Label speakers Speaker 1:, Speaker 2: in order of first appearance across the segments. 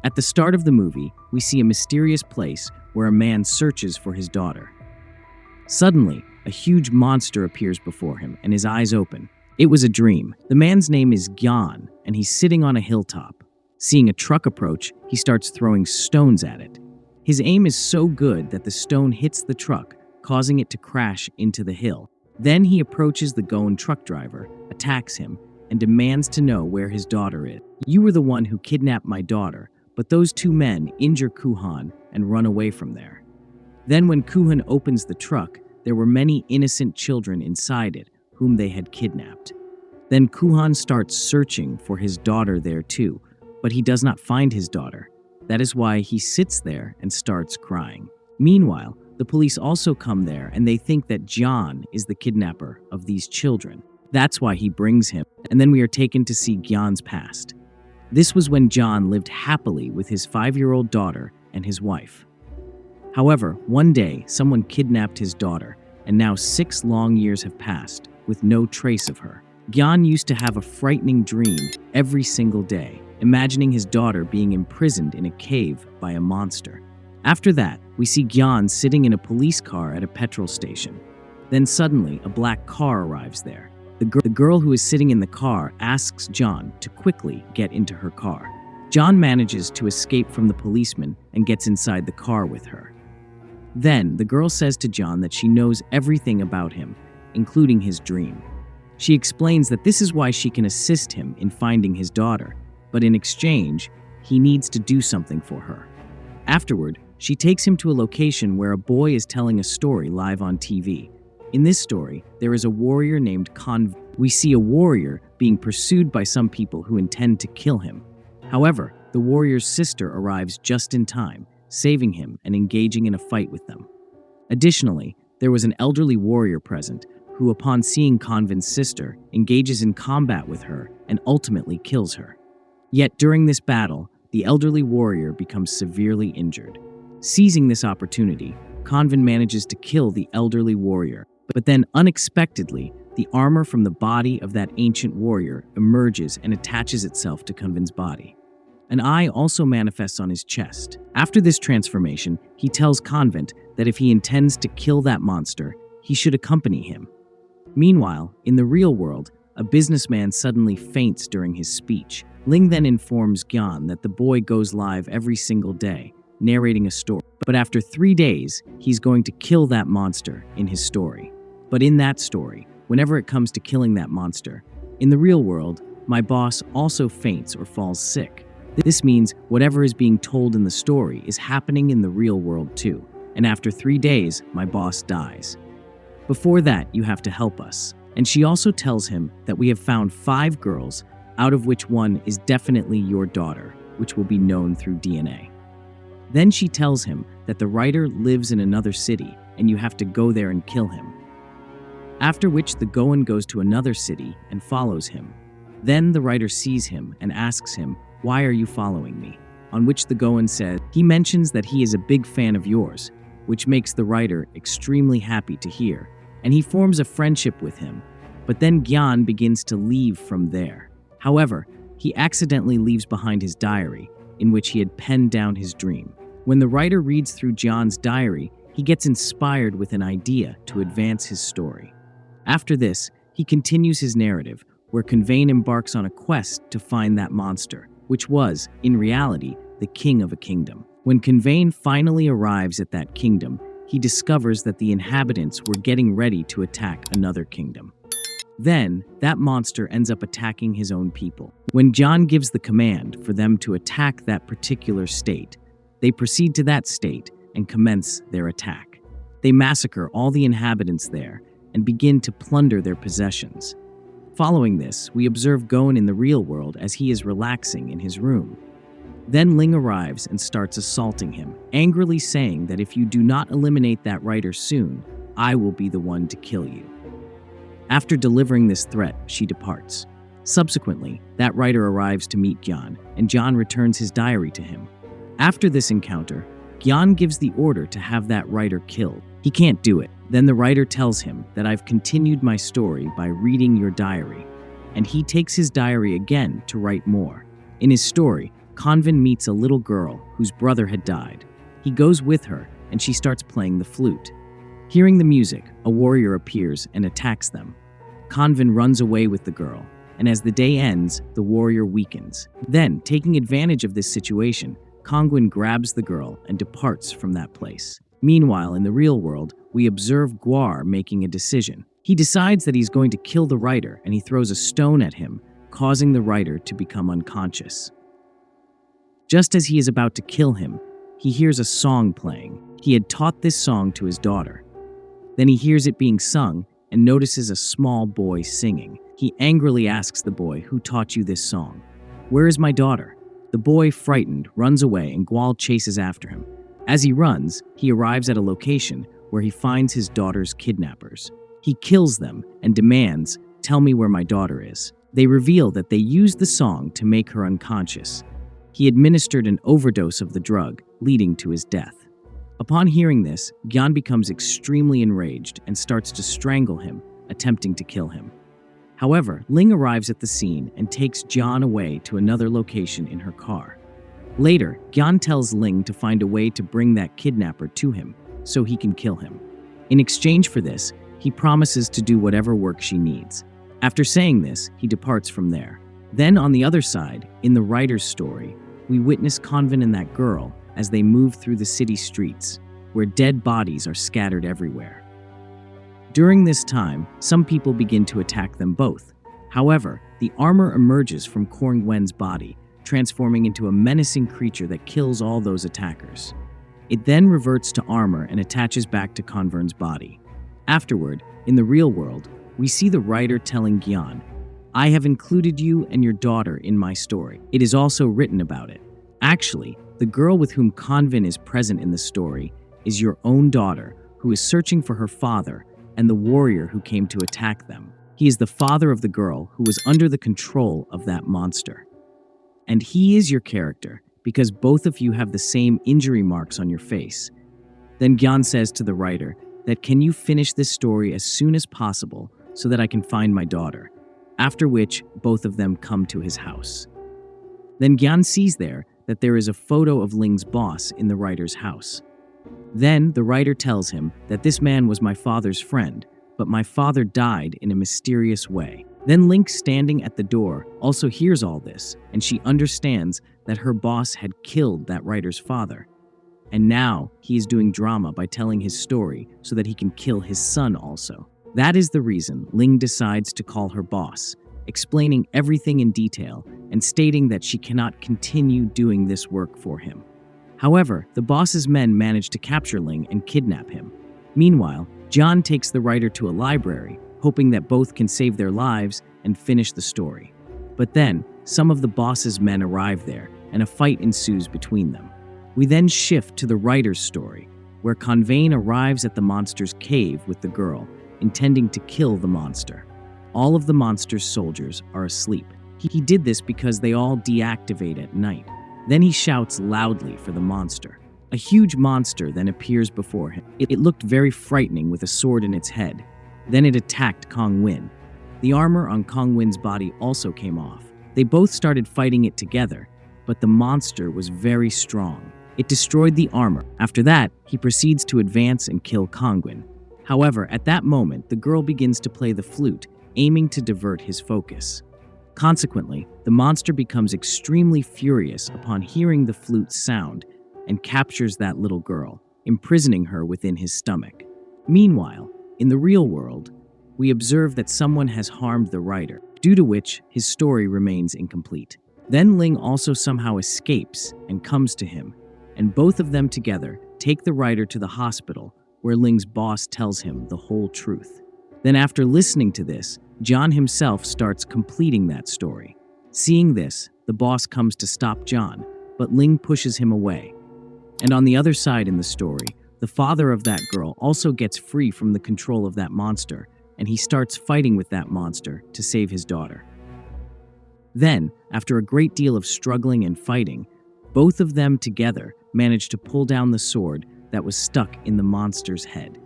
Speaker 1: At the start of the movie, we see a mysterious place where a man searches for his daughter. Suddenly, a huge monster appears before him and his eyes open. It was a dream. The man's name is Gyan, and he's sitting on a hilltop. Seeing a truck approach, he starts throwing stones at it. His aim is so good that the stone hits the truck, causing it to crash into the hill. Then he approaches the Goan truck driver, attacks him, and demands to know where his daughter is. "You were the one who kidnapped my daughter, but those two men injure Kuhan and run away from there." Then when Kuhan opens the truck, there were many innocent children inside it whom they had kidnapped. Then Kuhan starts searching for his daughter there too, but he does not find his daughter. That is why he sits there and starts crying. Meanwhile, the police also come there and they think that John is the kidnapper of these children. That's why he brings him, and then we are taken to see Gyan's past. This was when John lived happily with his 5-year-old daughter and his wife. However, one day, someone kidnapped his daughter, and now 6 long years have passed, with no trace of her. Gyan used to have a frightening dream every single day, imagining his daughter being imprisoned in a cave by a monster. After that, we see Gyan sitting in a police car at a petrol station. Then suddenly, a black car arrives there. The girl who is sitting in the car asks John to quickly get into her car. John manages to escape from the policeman and gets inside the car with her. Then, the girl says to John that she knows everything about him, including his dream. She explains that this is why she can assist him in finding his daughter, but in exchange, he needs to do something for her. Afterward, she takes him to a location where a boy is telling a story live on TV. In this story, there is a warrior named Conv. We see a warrior being pursued by some people who intend to kill him. However, the warrior's sister arrives just in time, saving him and engaging in a fight with them. Additionally, there was an elderly warrior present who, upon seeing Convin's sister, engages in combat with her and ultimately kills her. Yet during this battle, the elderly warrior becomes severely injured. Seizing this opportunity, Convin manages to kill the elderly warrior, but then unexpectedly, the armor from the body of that ancient warrior emerges and attaches itself to Convin's body. An eye also manifests on his chest. After this transformation, he tells Convent that if he intends to kill that monster, he should accompany him. Meanwhile, in the real world, a businessman suddenly faints during his speech. Ling then informs Gyan that the boy goes live every single day, narrating a story. But after 3 days, he's going to kill that monster in his story. But in that story, whenever it comes to killing that monster, in the real world, my boss also faints or falls sick. This means whatever is being told in the story is happening in the real world too. And after 3 days, my boss dies. Before that, you have to help us. And she also tells him that we have found 5 girls, out of which one is definitely your daughter, which will be known through DNA. Then she tells him that the writer lives in another city and you have to go there and kill him. After which the Goan goes to another city and follows him. Then the writer sees him and asks him, "Why are you following me?" On which the Goan says, he mentions that he is a big fan of yours, which makes the writer extremely happy to hear, and he forms a friendship with him. But then Gyan begins to leave from there. However, he accidentally leaves behind his diary, in which he had penned down his dream. When the writer reads through Gyan's diary, he gets inspired with an idea to advance his story. After this, he continues his narrative, where Convain embarks on a quest to find that monster, which was, in reality, the king of a kingdom. When Convain finally arrives at that kingdom, he discovers that the inhabitants were getting ready to attack another kingdom. Then, that monster ends up attacking his own people. When John gives the command for them to attack that particular state, they proceed to that state and commence their attack. They massacre all the inhabitants there and begin to plunder their possessions. Following this, we observe Goan in the real world as he is relaxing in his room. Then Ling arrives and starts assaulting him, angrily saying that if you do not eliminate that writer soon, I will be the one to kill you. After delivering this threat, she departs. Subsequently, that writer arrives to meet Gyan, and John returns his diary to him. After this encounter, Gyan gives the order to have that writer killed. He can't do it. Then the writer tells him that I've continued my story by reading your diary, and he takes his diary again to write more. In his story, Convin meets a little girl whose brother had died. He goes with her, and she starts playing the flute. Hearing the music, a warrior appears and attacks them. Convin runs away with the girl, and as the day ends, the warrior weakens. Then, taking advantage of this situation, Convin grabs the girl and departs from that place. Meanwhile, in the real world, we observe Guar making a decision. He decides that he's going to kill the writer, and he throws a stone at him, causing the writer to become unconscious. Just as he is about to kill him, he hears a song playing. He had taught this song to his daughter. Then he hears it being sung and notices a small boy singing. He angrily asks the boy, "Who taught you this song? Where is my daughter?" The boy, frightened, runs away and Gual chases after him. As he runs, he arrives at a location where he finds his daughter's kidnappers. He kills them and demands, "Tell me where my daughter is." They reveal that they used the song to make her unconscious. He administered an overdose of the drug, leading to his death. Upon hearing this, Gyan becomes extremely enraged and starts to strangle him, attempting to kill him. However, Ling arrives at the scene and takes Gyan away to another location in her car. Later, Gyan tells Ling to find a way to bring that kidnapper to him so he can kill him. In exchange for this, he promises to do whatever work she needs. After saying this, he departs from there. Then on the other side, in the writer's story, we witness Convin and that girl as they move through the city streets, where dead bodies are scattered everywhere. During this time, some people begin to attack them both. However, the armor emerges from Kong Wen's body, transforming into a menacing creature that kills all those attackers. It then reverts to armor and attaches back to Convin's body. Afterward, in the real world, we see the writer telling Gyan, "I have included you and your daughter in my story. It is also written about it." Actually, the girl with whom Convin is present in the story is your own daughter, who is searching for her father and the warrior who came to attack them. He is the father of the girl who was under the control of that monster. And he is your character because both of you have the same injury marks on your face. Then Gyan says to the writer that, "Can you finish this story as soon as possible so that I can find my daughter?" After which, both of them come to his house. Then Gyan sees there that there is a photo of Ling's boss in the writer's house. Then the writer tells him that this man was my father's friend, but my father died in a mysterious way. Then Ling, standing at the door, also hears all this, and she understands that her boss had killed that writer's father. And now he is doing drama by telling his story so that he can kill his son also. That is the reason Ling decides to call her boss, explaining everything in detail and stating that she cannot continue doing this work for him. However, the boss's men manage to capture Ling and kidnap him. Meanwhile, John takes the writer to a library, hoping that both can save their lives and finish the story. But then, some of the boss's men arrive there, and a fight ensues between them. We then shift to the writer's story, where Convain arrives at the monster's cave with the girl, intending to kill the monster. All of the monster's soldiers are asleep. He did this because they all deactivate at night. Then he shouts loudly for the monster. A huge monster then appears before him. It looked very frightening with a sword in its head. Then it attacked Kong Win. The armor on Kong Win's body also came off. They both started fighting it together, but the monster was very strong. It destroyed the armor. After that, he proceeds to advance and kill Kongwin. However, at that moment, the girl begins to play the flute, aiming to divert his focus. Consequently, the monster becomes extremely furious upon hearing the flute's sound and captures that little girl, imprisoning her within his stomach. Meanwhile, in the real world, we observe that someone has harmed the writer, due to which his story remains incomplete. Then Ling also somehow escapes and comes to him, and both of them together take the writer to the hospital, where Ling's boss tells him the whole truth. Then after listening to this, John himself starts completing that story. Seeing this, the boss comes to stop John, but Ling pushes him away. And on the other side in the story, the father of that girl also gets free from the control of that monster, and he starts fighting with that monster to save his daughter. Then, after a great deal of struggling and fighting, both of them together manage to pull down the sword that was stuck in the monster's head.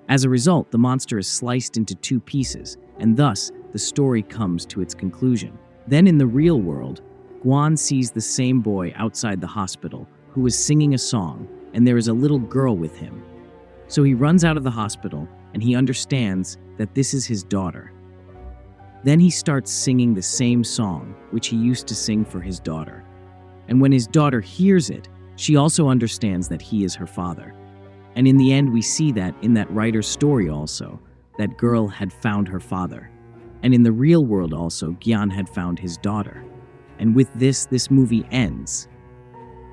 Speaker 1: As a result, the monster is sliced into 2 pieces, and thus the story comes to its conclusion. Then in the real world, Guan sees the same boy outside the hospital who is singing a song, and there is a little girl with him. So he runs out of the hospital and he understands that this is his daughter. Then he starts singing the same song which he used to sing for his daughter. And when his daughter hears it, she also understands that he is her father. And in the end, we see that in that writer's story also, that girl had found her father. And in the real world also, Gyan had found his daughter. And with this movie ends.